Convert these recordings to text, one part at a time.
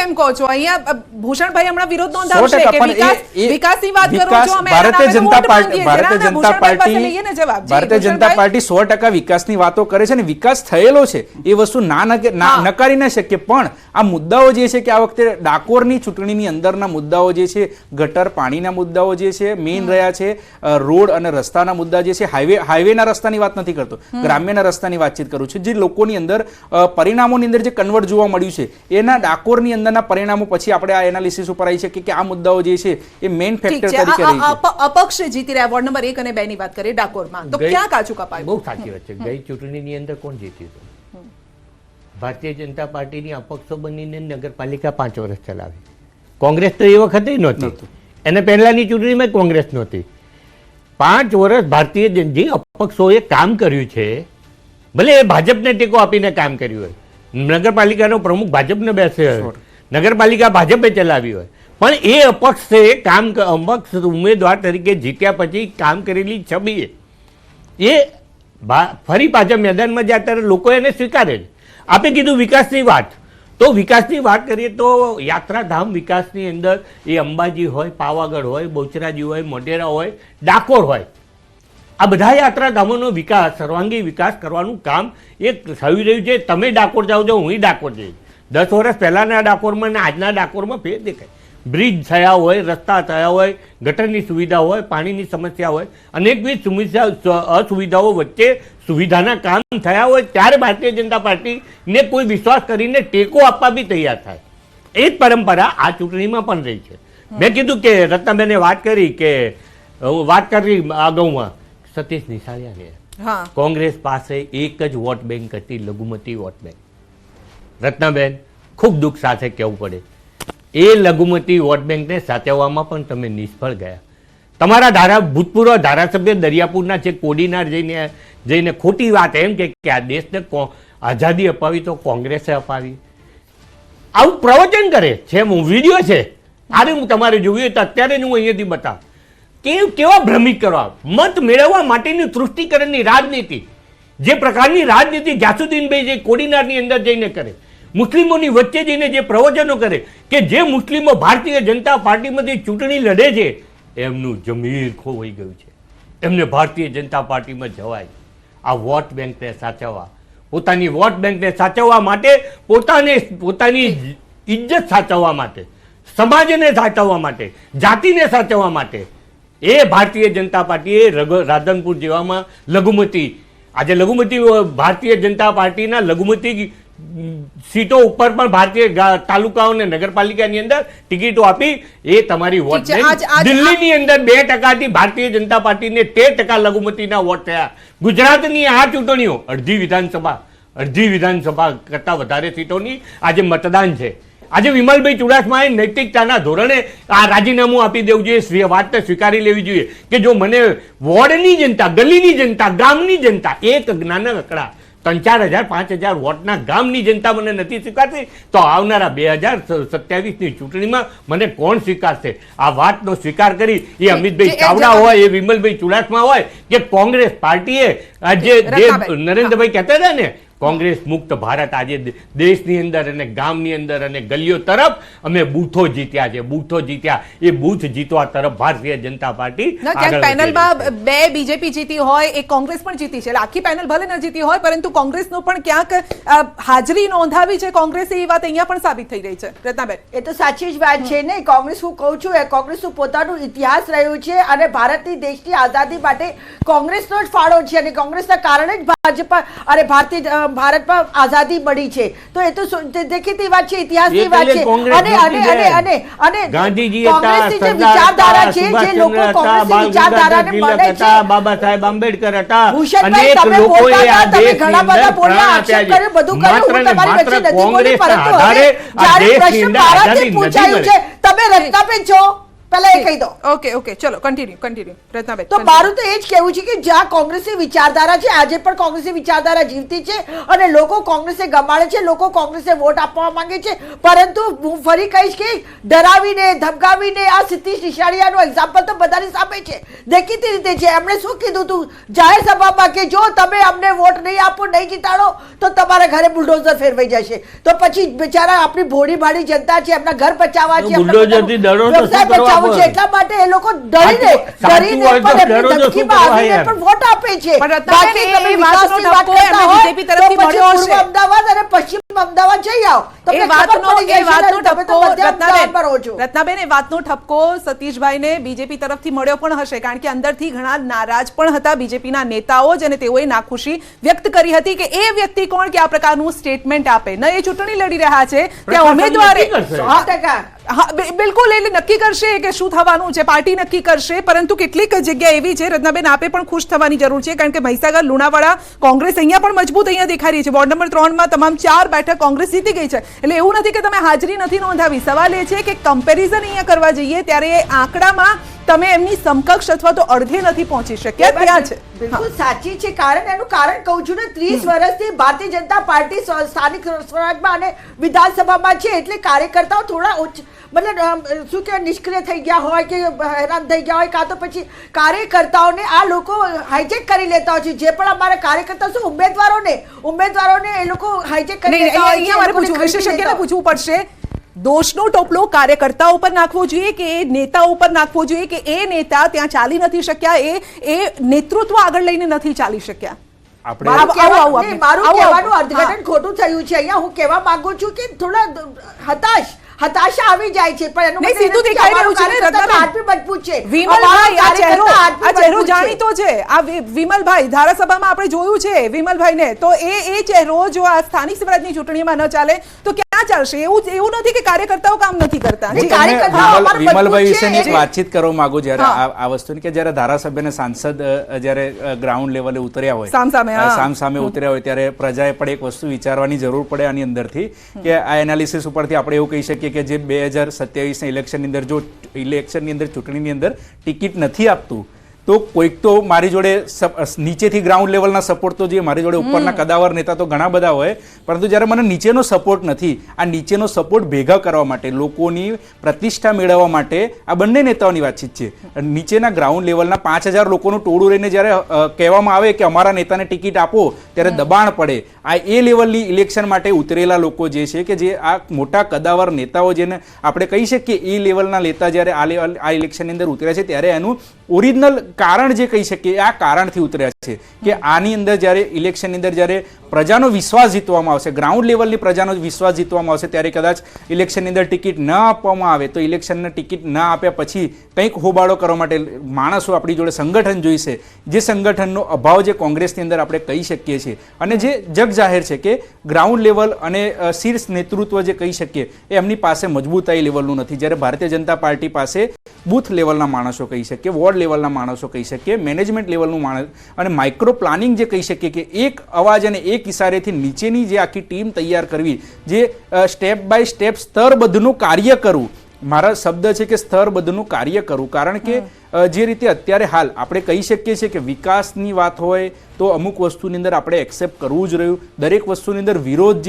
કેમ કહો છો? અહીંયા ભૂષણભાઈ હમણાં વિરોધ નોંધાવશે કે વિકાસની વાત કરો છો, અમે ભારતીય જનતા પાર્ટી 100% વિકાસની વાતો કરે છે ને વિકાસ થયેલો છે એ વસ્તુ નકારી ન શકીએ, પણ આ મુદ્દાઓ જે છે કે આ વખતે ડાકોરની ચૂંટણીની અંદરના મુદ્દાઓ જે છે, ગટર પાણીના મુદ્દાઓ જે છે મેઇન રહ્યા છે, રોડ અને રસ્તાના મુદ્દા જે છે, હાઈવેના રસ્તાની વાત નથી કરતો, ગ્રામ્યના રસ્તાની વાતચીત કરું છું, જે લોકોની અંદર પરિણામોની અંદર જે કન્વર્ટ જોવા મળ્યું છે એના ડાકોરની અંદરના પરિણામો પછી આપણે આ એનાલિસિસ ઉપર આવી શકીએ કે આ મુદ્દાઓ જે છે એ મેઇન ફેક્ટર તરીકે રહી છે. અપક્ષ જીતી રહ્યા વોર્ડ નંબર 1 અને 2 ની વાત કરીએ ડાકોરમાં, તો ક્યાં કાચું કપાયું? બહુ સાચી વાત છે. ગઈ ચૂંટણીની અંદર કોણ જીત્યું હતું? ભારતીય જનતા પાર્ટીની અપક્ષો બનીને નગરપાલિકા 5 વર્ષ ચલાવી. કોંગ્રેસ તો એ વખતે નહોતી, એને પહેલાની ચૂંટણીમાં કોંગ્રેસ નહોતી. 5 વર્ષ ભારતીય જે અપક્ષોએ કામ કર્યું છે, ભલે એ ભાજપને ટેકો આપીને કામ કર્યું હોય, નગરપાલિકાનો પ્રમુખ ભાજપને બેસે હોય, નગરપાલિકા ભાજપે ચલાવી હોય, પણ એ અપક્ષે અપક્ષ ઉમેદવાર તરીકે જીત્યા પછી કામ કરેલી છબી એ ફરી પાછા મેદાનમાં જાય ત્યારે લોકો એને સ્વીકારે છે. આપે કીધું વિકાસની વાત, તો વિકાસની વાત કરીએ તો યાત્રાધામ વિકાસની અંદર એ અંબાજી હોય, પાવાગઢ હોય, બહુચરાજી હોય, મોઢેરા હોય, ડાકોર હોય, આ બધા યાત્રાધામોનો વિકાસ, સર્વાંગી વિકાસ કરવાનું કામ એ થઈ રહ્યું છે. તમે ડાકોર જાઓ છો, હું ડાકોર જઈશ, 10 વર્ષ પહેલાના ડાકોરમાં અને આજના ડાકોરમાં ફેર દેખાય. બ્રિજ થયા હોય, રસ્તા થયા હોય, ગટરની સુવિધા હોય, પાણીની સમસ્યા હોય, અનેકવિધ અસુવિધાઓ વચ્ચે સુવિધાના કામ થયા હોય ત્યારે ભારતીય જનતા પાર્ટીને કોઈ વિશ્વાસ કરીને ટેકો આપવા બી તૈયાર થાય. એ જ પરંપરા આ ચૂંટણીમાં પણ રહી છે. મેં કીધું કે રત્નાબેને વાત કરી કે વાત કરી અગાઉમાં સતીશ નિશાળિયાને, કોંગ્રેસ પાસે એક જ વોટ બેંક હતી, લઘુમતી વોટ બેંક. રત્નાબેન, ખૂબ દુઃખ સાથે કહેવું પડે, એ લઘુમતી વોટ બેંકને સાચવવામાં પણ તમે નિષ્ફળ ગયા. તમારા ભૂતપૂર્વ ધારાસભ્ય દરિયાપુરના છે કોડીનાર જઈને ખોટી વાત એમ કે આ દેશને આઝાદી અપાવી તો કોંગ્રેસે અપાવી, આવું પ્રવચન કરે છે. વિડીયો છે, આરે હું તમારે જોયું તો અત્યારે હું અહીંયાથી બતાવ કેવા ભ્રમિત કરવા, મત મેળવવા માટેની તૃષ્ટિકરણની રાજનીતિ, જે પ્રકારની રાજનીતિ જાસુદ્દીનભાઈ જે કોડીનારની અંદર જઈને કરે, મુસ્લિમોની વચ્ચે જઈને જે પ્રવચનો કરે કે જે મુસ્લિમો ભારતીય જનતા પાર્ટીમાંથી ચૂંટણી લડે છે એમનું જમીર ખોવાઈ ગયું છે, એમને ભારતીય જનતા પાર્ટીમાં જવાય. આ વોટ બેંકને સાચવવા, પોતાની વોટ બેંકને સાચવવા માટે, પોતાની ઇજ્જત સાચવવા માટે, સમાજને સાચવવા માટે, જાતિને સાચવવા માટે એ ભારતીય જનતા પાર્ટીએ રાધનપુર જેવામાં લઘુમતી, આજે લઘુમતી ભારતીય જનતા પાર્ટીના લઘુમતી સીટો ઉપર પણ ભારતીય તાલુકાઓ અને નગરપાલિકાની અંદર ટિકિટો આપી. એ તમારી વોટ બેંક દિલ્હીની અંદર 2% ભારતીય જનતા પાર્ટીને 13% લઘુમતીના વોટ થયા. ગુજરાતની આ ચૂંટણીઓ અડધી વિધાનસભા કરતા વધારે સીટોની આજે મતદાન છે. આજે વિમલભાઈ ચુડાસમાએ નૈતિકતાના ધોરણે આ રાજીનામું આપી દેવું જોઈએ, વાતને સ્વીકારી લેવી જોઈએ કે જો મને વોર્ડની જનતા, ગલીની જનતા, ગામની જનતા, એક જ્ઞાનક અકડા 3-4 હજાર 5,000 વોટના ગામની જનતા મને નથી સ્વીકારતી, તો આવનારા 2027ની ચૂંટણીમાં મને કોણ સ્વીકારશે? આ વાતનો સ્વીકાર કરી એ અમિતભાઈ ચાવડા હોય, એ વિમલભાઈ ચુડાસમા હોય કે કોંગ્રેસ પાર્ટીએ આજે જે નરેન્દ્રભાઈ કહેતા હતા ને, કોંગ્રેસ મુક્ત ભારત, આજે દેશની અંદર અને ગામની અંદર અને ગલીઓ તરફ અમે બૂથો જીત્યા છે, બૂથો જીત્યા. એ બૂથ જીતવા તરફ ભારતીય જનતા પાર્ટી પેનલમાં 2 બીજેપી જીતી હોય, એક કોંગ્રેસ પણ જીતી છે, આખી પેનલ ભલે ન જીતી હોય પરંતુ કોંગ્રેસનો પણ ક્યાંક હાજરી નોંધાવી છે કોંગ્રેસે, એ વાત અહીંયા પણ સાબિત થઈ રહી છે. રત્નાબેન, એ તો સાચી જ વાત છે ને. કોંગ્રેસ, હું કહું છું, કોંગ્રેસનું પોતાનું ઇતિહાસ રહ્યું છે અને ભારતની દેશની આઝાદી માટે કોંગ્રેસનો જ ફાળો છે અને કોંગ્રેસના કારણે જ ભાજપ અને ભારતમાં આઝાદી મળી છે. તો એ તો દેખીતી વાત છે, ઇતિહાસની વાત છે. અને ગાંધીજી કોંગ્રેસની જે વિચારધારા છે, જે લોકો કોંગ્રેસની વિચારધારાને માને છે, બાબા સાહેબ આંબેડકર હતા, ભૂષણભાઈ તમે બોલતા હતા, તમે ઘણા બધા બોલ્યા, આક્ષેપ કર્યો, બધું કર્યું, હું તમારી વચ્ચે નથી બોલી, પરંતુ હવે જ્યારે પ્રશ્ન મારાથી પૂછાયું છે, તમે રત્નાબેન છો, પહેલા એ કહી દો. ઓકે ચલો કન્ટિન્યુ રત્નાબેન. તો મારું તો એ જ કહેવું છે કે જ્યાં કોંગ્રેસની વિચારધારા છે, આજે પણ કોંગ્રેસની વિચારધારા જીવતી છે અને લોકો કોંગ્રેસને ગમાડે છે, લોકો કોંગ્રેસને વોટ આપવા માંગે છે, પરંતુ હું ફરી કહીશ કે ડરાવીને ધમકાવીને આ સિદ્ધિ શિશાળિયાનું એક્ઝામ્પલ તો બધાની સામે છે, દેખીતી રીતે છે. એમણે શું કીધું હતું જાહેર સભામાં કે જો તમે અમને વોટ નહીં આપો, નહીં જીતાડો તો તમારા ઘરે બુલડોઝર ફેરવાઈ જશે. તો પછી બિચારા આપણી ભોળી ભાળી જનતા છે, એમના ઘર બચાવવા છે, બુલડોઝરથી ડરો તો શું વ્યવસાય કરવા બચાવવું છે, પડે? એટલા માટે એ લોકો ડરીને સાચું હોય તો પણ ડરો તો એમની શું ધમકીમાં કરવા આવીને યાર? પણ વોટ આપે છે. પણ રત્નાબેન, બાકી તમે એ વાતનો વિકાસની વાત ઠપકો કરતા એમને હોય BJP તરફથી તો પછી મળ્યો પૂર્વ હશે. અમદાવાદ અને પશ્ચિમ અમદાવાદ જઈ આવો. તમને એ ખબર વાતનો પડી જશે ને, તમે તો મધ્ય અમદાવાદમાં રહો છો. રત્નાબેન, એ વાતનો ઠપકો સતીશભાઈને બીજેપી તરફથી મળ્યો પણ હશે, કારણ કે અંદરથી ઘણા નારાજ પણ હતા બીજેપીના નેતાઓ જ, અને તેઓએ નાખુશી વ્યક્ત કરી હતી કે એ વ્યક્તિ કોણ કે આ પ્રકારનું સ્ટેટમેન્ટ આપે. ન એ ચૂંટણી લડી રહ્યા છે ત્યાં ઉમેદવારે 100%. હા બિલકુલ, એટલે નક્કી કરશે કે શું થવાનું છે, પાર્ટી નક્કી કરશે. પરંતુ કેટલીક જગ્યા એવી છે રત્નાબેન, આપે પણ ખુશ થવાની જરૂર છે, કારણ કે મહીસાગર, લુણાવાડા કોંગ્રેસ અહીંયા પણ મજબૂત અહીંયા દેખાઈ રહી છે. વોર્ડ નંબર 3 માં તમામ 4 બેઠક કોંગ્રેસ જીતી ગઈ છે. એટલે એવું નથી કે તમે હાજરી નથી નોંધાવી. સવાલ એ છે કે કમ્પેરિઝન અહીંયા કરવા જઈએ ત્યારે એ આંકડામાં તમે એમની સમકક્ષ અથવા તો અડધે નથી પહોંચી શક્યા, ત્યાં છે. બિલકુલ સાચી છે. એનું કારણ કહું છું ને, 30 વર્ષથી ભારતીય જનતા પાર્ટી સ્થાનિક સ્વરાજમાં અને વિધાનસભામાં છે, એટલે કાર્યકર્તાઓ થોડા મતલબ શું કે નિષ્ક્રિય થઈ ગયા હોય કે હેરાન થઈ ગયા હોય, કાં તો પછી કાર્યકર્તાઓને આ લોકો હાઈજેક કરી લેતા હોય છે. જે પણ અમારા કાર્યકર્તા શું ઉમેદવારોને એ લોકો હાઈજેક કરી નહીં, લેતા હોય છે, અહીંયા મારે પૂછવું, વિશેષજ્ઞને પૂછવું પડશે, દોષનો ટોપલો કાર્યકર્તાઓ પર નાખવો જોઈએ કે એ નેતાઓ પર નાખવો જોઈએ કે એ નેતા ત્યાં ચાલી નથી શક્યા, એ નેતૃત્વ આગળ લઈને નથી ચાલી શક્યા? મારું આવું કહેવાનું અર્થઘટન ખોટું થયું છે. અહીંયા હું કહેવા માંગુ છું કે થોડા હતાશા આવી જાય છે, પણ એનું નહીં, સીધું દેખાઈ રહ્યું છે ને રત્નાબેન. આટલું મજબૂત છે. વિમલભાઈ, આ ચહેરો મજબૂત છે. જાણીતો છે. આ વિમલભાઈ ધારાસભામાં આપણે જોયું છે વિમલભાઈને, તો એ ચહેરો જો આ સ્થાનિક સ્વરાજની ચૂંટણીમાં ન ચાલે તો ક્યાં ચાલશે? એવું નથી કે કાર્યકર્તાઓ કામ નથી કરતા. નહીં, કાર્યકર્તાઓ અમારા વિમલભાઈ મજબૂત વિશે છે. એક વાતચીત કરવા માંગુ જ્યારે આ વસ્તુની, કે જ્યારે ધારાસભ્ય અને સાંસદ જ્યારે ગ્રાઉન્ડ લેવલે ઉતર્યા હોય, સામસામે ઉતર્યા હોય, ત્યારે પ્રજાએ પણ એક વસ્તુ વિચારવાની જરૂર પડે આની અંદરથી, કે આ એનાલિસિસ ઉપરથી આપણે એવું કહી શકીએ કે જે 2027ના ઇલેક્શનની અંદર જો ઇલેક્શનની અંદર ચૂંટણીની અંદર ટિકિટ નથી આપતું તો કોઈક તો મારી જોડે નીચેથી ગ્રાઉન્ડ લેવલના સપોર્ટ તો જોઈએ, મારી જોડે ઉપરના કદાવર નેતા તો ઘણા બધા હોય, પરંતુ જ્યારે મને નીચેનો સપોર્ટ નથી, આ નીચેનો સપોર્ટ ભેગા કરવા માટે, લોકોની પ્રતિષ્ઠા મેળવવા માટે આ બંને નેતાઓની વાતચીત છે. નીચેના ગ્રાઉન્ડ લેવલના 5000 લોકોનું ટોળું રહીને જ્યારે કહેવામાં આવે કે અમારા નેતાને ટિકિટ આપો, ત્યારે દબાણ પડે. આ એ લેવલની ઇલેક્શન માટે ઉતરેલા લોકો જે છે, કે જે આ મોટા કદાવર નેતાઓ જેને આપણે કહી શકીએ એ લેવલના નેતા જ્યારે આ ઇલેક્શનની અંદર ઉતર્યા છે, ત્યારે એનું ઓરિજિનલ કારણ જે કહી શકીએ આ કારણથી ઉતર્યા છે કે આની અંદર જ્યારે ઇલેક્શનની અંદર જ્યારે પ્રજાનો વિશ્વાસ જીતવામાં આવશે, ગ્રાઉન્ડ લેવલની પ્રજાનો વિશ્વાસ જીતવામાં આવશે, ત્યારે કદાચ ઇલેક્શનની અંદર ટિકિટ ન આપવામાં આવે તો ઇલેક્શનને ટિકિટ ન આપ્યા પછી કંઈક હોબાળો કરવા માટે માણસો આપણી જોડે સંગઠન જોઈશે, જે સંગઠનનો અભાવ જે કોંગ્રેસની અંદર આપણે કહી શકીએ છીએ. અને જે જગ જાહેર છે કે ગ્રાઉન્ડ લેવલ અને શીર્ષ નેતૃત્વ જે કહી શકીએ એ એમની પાસે મજબૂતાઈ લેવલનું નથી. જ્યારે ભારતીય જનતા પાર્ટી પાસે બૂથ લેવલના માણસો કહી શકીએ, વોર્ડ લેવલના માણસો કહી શકીએ, મેનેજમેન્ટ લેવલનું માણસ અને માઇક્રો પ્લાનિંગ જે કહી શકીએ કે એક અવાજ અને એક ઇશારેથી નીચેની જે આખી ટીમ તૈયાર કરવી, જે સ્ટેપ બાય સ્ટેપ સ્તરબદ્ધનું કાર્ય કરવું. મારા શબ્દ છે કે સ્તરબદ્ધનું કાર્ય કરવું, કારણ કે જે રીતે અત્યારે હાલ આપણે કહી શકીએ છીએ કે વિકાસની વાત હોય તો અમુક વસ્તુની અંદર આપણે એક્સેપ્ટ કરવું જ રહ્યું. દરેક વસ્તુની અંદર વિરોધ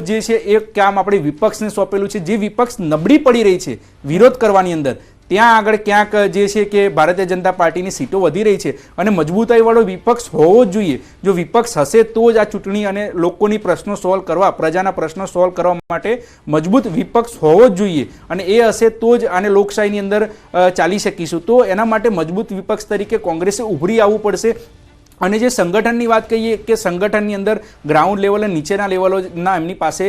જે છે એ કામ આપણે વિપક્ષને સોંપેલું છે. જે વિપક્ષ નબળી પડી રહી છે વિરોધ કરવાની અંદર, ત્યાં આગળ ક્યાંક જે છે કે ભારતીય જનતા પાર્ટીની સીટો વધી રહી છે અને મજબૂતાઈવાળો વિપક્ષ હોવો જ જોઈએ. જો વિપક્ષ હશે તો જ આ ચૂંટણી અને લોકોની પ્રશ્નો સોલ્વ કરવા, પ્રજાના પ્રશ્નો સોલ્વ કરવા માટે મજબૂત વિપક્ષ હોવો જ જોઈએ, અને એ હશે તો જ આને લોકશાહીની અંદર ચાલી શકીશું. તો એના માટે મજબૂત વિપક્ષ તરીકે કોંગ્રેસે ઉભરી આવવું પડશે. અને જે સંગઠનની વાત કહીએ કે સંગઠનની અંદર ગ્રાઉન્ડ લેવલ અને નીચેના લેવલોના એમની પાસે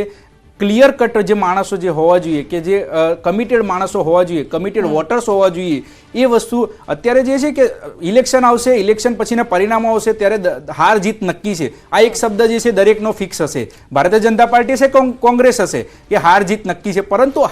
ક્લિયર કટ જે માણસો જે હોવા જોઈએ, કે જે કમિટેડ માણસો હોવા જોઈએ, કમિટેડ વોટર્સ હોવા જોઈએ, એ વસ્તુ અત્યારે જે છે કે ઇલેક્શન આવશે, ઇલેક્શન પછીના પરિણામો આવશે ત્યારે હાર જીત નક્કી છે. આ એક શબ્દ જે છે દરેકનો ફિક્સ હશે. ભારતીય જનતા પાર્ટી હશે, કોંગ્રેસ હશે કે હાર જીત નક્કી છે, પરંતુ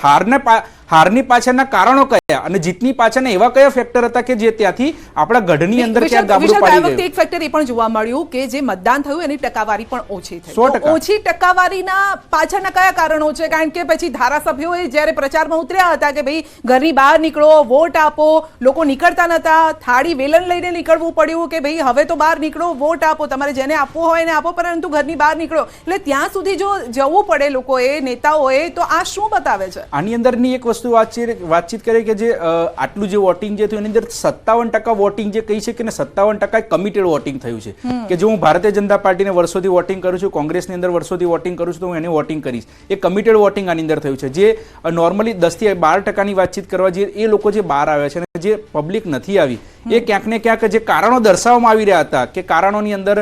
હારની પાછળના કારણો કયા અને જીતની પાછળના એવા કયા ફેક્ટર હતા કે જે ત્યાંથી આપણા ગઢની અંદર ક્યાં ગાબડું વિશાલ, પાડી આ વખતે ગયું? એક ફેક્ટર એ પણ જોવા મળ્યું કે જે મતદાન થયું એની ટકાવારી પણ ઓછી થઈ. 100%. તો ઓછી ટકાવારીના પાછળના કયા કારણો છે? કારણ કે પછી ધારાસભ્યોએ જ્યારે પ્રચારમાં ઉતર્યા હતા કે ભાઈ ઘરની બહાર નીકળો, વોટ આપો, લોકો નીકળતા નતા, થાળી વેલણ લઈને નીકળવું પડ્યું કે ભાઈ હવે તો બહાર નીકળો, વોટ આપો, તમારે જેને આપવો હોય એને આપો, પરંતુ ઘરની બહાર નીકળો. એટલે ત્યાં સુધી જો જવું પડે લોકોએ, નેતાઓએ, તો આ શું બતાવે છે? આની અંદરની એક વસ્તુ વાતચીત કરે કે જે આટલું જે વોટિંગ જે થયું એની અંદર 57% વોટિંગ જે કહી છે કે 57% કમિટેડ વોટિંગ થયું છે કે જો હું ભારતીય જનતા પાર્ટીને વર્ષોથી વોટિંગ કરું છું, કોંગ્રેસની અંદર વર્ષોથી વોટિંગ કરું છું, તો હું એને વોટિંગ કરીશ. એ કમિટેડ વોટિંગ આની અંદર થયું છે. જે નોર્મલી 10 થી 12% વાતચીત કરવા જે એ લોકો જે બહાર આવ્યા છે અને જે પબ્લિક નથી આવી, એ ક્યાંક ને ક્યાંક જે કારણો દર્શાવવામાં આવી રહ્યા હતા કે કારણોની અંદર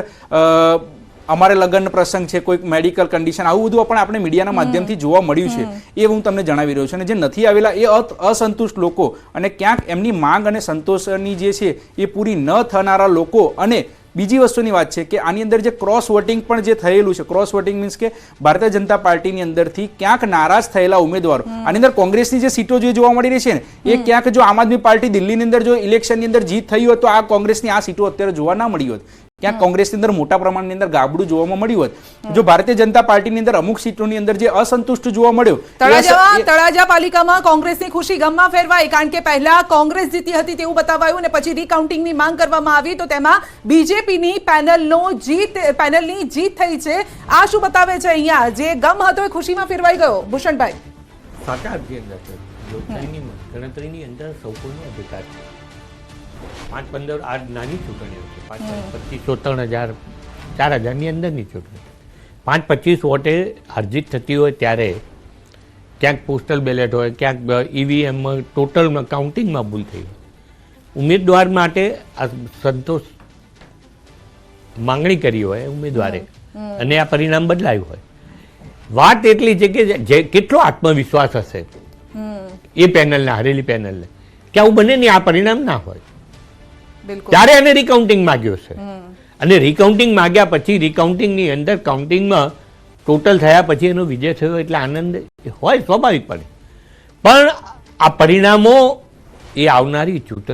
અમારે લગ્ન પ્રસંગ છે, કોઈક મેડિકલ કન્ડિશન, આવું બધું પણ આપણે મીડિયાના માધ્યમથી જોવા મળ્યું છે. એ હું તમને જણાવી રહ્યો છું. અને જે નથી આવેલા એ અસંતુષ્ટ લોકો અને ક્યાંક એમની માંગ અને સંતોષની જે છે એ પૂરી ન થનારા લોકો. અને બીજી વસ્તુની વાત છે કે આની અંદર જે ક્રોસ વોટિંગ પણ જે થયેલું છે, ક્રોસ વોટિંગ મીન્સ કે ભારતીય જનતા પાર્ટીની અંદરથી ક્યાંક નારાજ થયેલા ઉમેદવારો, આની અંદર કોંગ્રેસની જે સીટો જે જોવા મળી રહી છે ને એ ક્યાંક જો આમ આદમી પાર્ટી દિલ્હીની અંદર જો ઇલેક્શનની અંદર જીત થઈ હોત તો આ કોંગ્રેસની આ સીટો અત્યારે જોવા ના મળી હોત. ક્યાંક કોંગ્રેસની અંદર મોટા પ્રમાણની અંદર ગાબડું જોવામાં મળ્યું હોત. જો ભારતીય જનતા પાર્ટીની અંદર અમુક સીટોની અંદર જે અસંતુષ્ટ જોવા મળ્યો, તળાજા પાલિકામાં કોંગ્રેસની ખુશી ગમમાં ફેરવાઈ. કારણ કે પહેલા કોંગ્રેસ જીતી હતી તેવું બતાવાયું અને પછી રીકાઉન્ટિંગની માંગ કરવામાં આવી તો તેમાં બીજેપીની પેનલની જીત થઈ છે. આ શું બતાવે છે? અહીંયા જે ગમ હતો એ ખુશીમાં ફેરવાઈ ગયો. ભૂષણભાઈ, સાચા અર્થની અંદર છે. લોકશાહીની ગણતરીની અંદર સૌ કોઈનો અધિકાર છે. 5-15 આ નાની ચૂંટણીઓ છે. 5-25 3,000 4,000ની અંદરની ચૂંટણી. 5-25 વોટે હારજીત થતી હોય ત્યારે ક્યાંક પોસ્ટલ બેલેટ હોય, ક્યાંક ઈવીએમ ટોટલમાં કાઉન્ટિંગમાં ભૂલ થઈ હોય. ઉમેદવાર માટે આ સંતોષ માંગણી કરી હોય ઉમેદવારે અને આ પરિણામ બદલાયું હોય. વાત એટલી છે કે જે કેટલો આત્મવિશ્વાસ હશે એ પેનલને, હારેલી પેનલને, કે આવું બને નહીં, આ પરિણામ ના હોય. ત્યારે એને રિકાઉન્ટિંગ માગ્યો છે અને રિકાઉન્ટિંગ માગ્યા પછી રિકાઉન્ટિંગની અંદર કાઉન્ટિંગમાં ટોટલ થયા પછી એનો વિજય થયો એટલે આનંદ હોય સ્વાભાવિકપણે. પણ આ પરિણામો એ આવનારી ચૂંટણી